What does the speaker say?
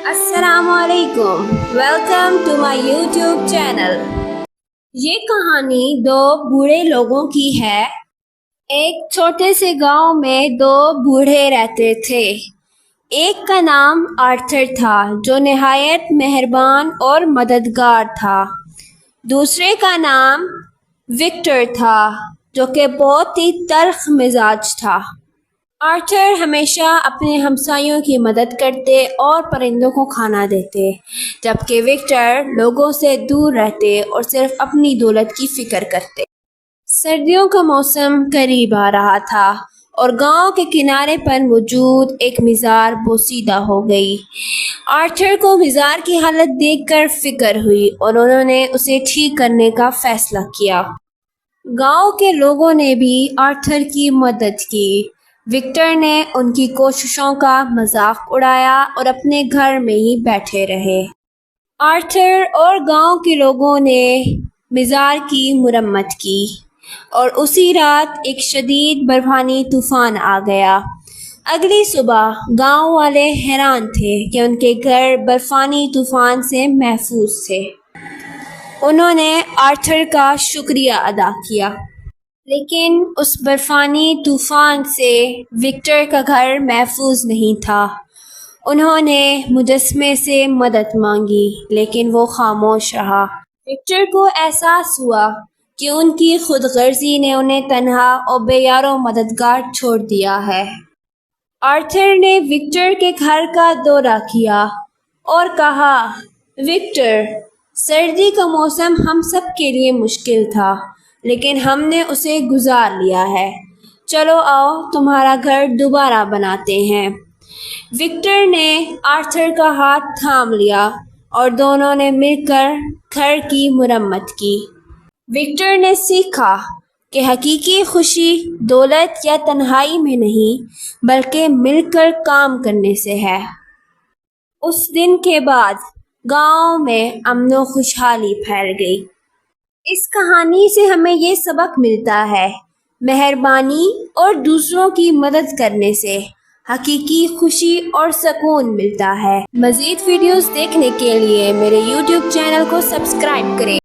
السلام علیکم، welcome to my YouTube channel. یہ کہانی دو بوڑھے لوگوں کی ہے۔ ایک چھوٹے سے گاؤں میں دو بوڑھے رہتے تھے۔ ایک کا نام آرتھر تھا جو نہایت مہربان اور مددگار تھا۔ دوسرے کا نام وکٹر تھا جو کہ بہت ہی تلخ مزاج تھا۔ آرتھر ہمیشہ اپنے ہمسایوں کی مدد کرتے اور پرندوں کو کھانا دیتے، جبکہ وکٹر لوگوں سے دور رہتے اور صرف اپنی دولت کی فکر کرتے۔ سردیوں کا موسم قریب آ رہا تھا اور گاؤں کے کنارے پر موجود ایک مزار بوسیدہ ہو گئی۔ آرتھر کو مزار کی حالت دیکھ کر فکر ہوئی اور انہوں نے اسے ٹھیک کرنے کا فیصلہ کیا۔ گاؤں کے لوگوں نے بھی آرتھر کی مدد کی۔ وکٹر نے ان کی کوششوں کا مذاق اڑایا اور اپنے گھر میں ہی بیٹھے رہے۔ آرتھر اور گاؤں کے لوگوں نے مزار کی مرمت کی اور اسی رات ایک شدید برفانی طوفان آ گیا۔ اگلی صبح گاؤں والے حیران تھے کہ ان کے گھر برفانی طوفان سے محفوظ تھے۔ انہوں نے آرتھر کا شکریہ ادا کیا، لیکن اس برفانی طوفان سے وکٹر کا گھر محفوظ نہیں تھا۔ انہوں نے مجسمے سے مدد مانگی لیکن وہ خاموش رہا۔ وکٹر کو احساس ہوا کہ ان کی خود غرضی نے انہیں تنہا اور بے یار و مددگار چھوڑ دیا ہے۔ آرتھر نے وکٹر کے گھر کا دورہ کیا اور کہا، وکٹر، سردی کا موسم ہم سب کے لیے مشکل تھا، لیکن ہم نے اسے گزار لیا ہے۔ چلو آؤ تمہارا گھر دوبارہ بناتے ہیں۔ وکٹر نے آرتھر کا ہاتھ تھام لیا اور دونوں نے مل کر گھر کی مرمت کی۔ وکٹر نے سیکھا کہ حقیقی خوشی دولت یا تنہائی میں نہیں بلکہ مل کر کام کرنے سے ہے۔ اس دن کے بعد گاؤں میں امن و خوشحالی پھیل گئی۔ اس کہانی سے ہمیں یہ سبق ملتا ہے، مہربانی اور دوسروں کی مدد کرنے سے حقیقی خوشی اور سکون ملتا ہے۔ مزید ویڈیوز دیکھنے کے لیے میرے یوٹیوب چینل کو سبسکرائب کریں۔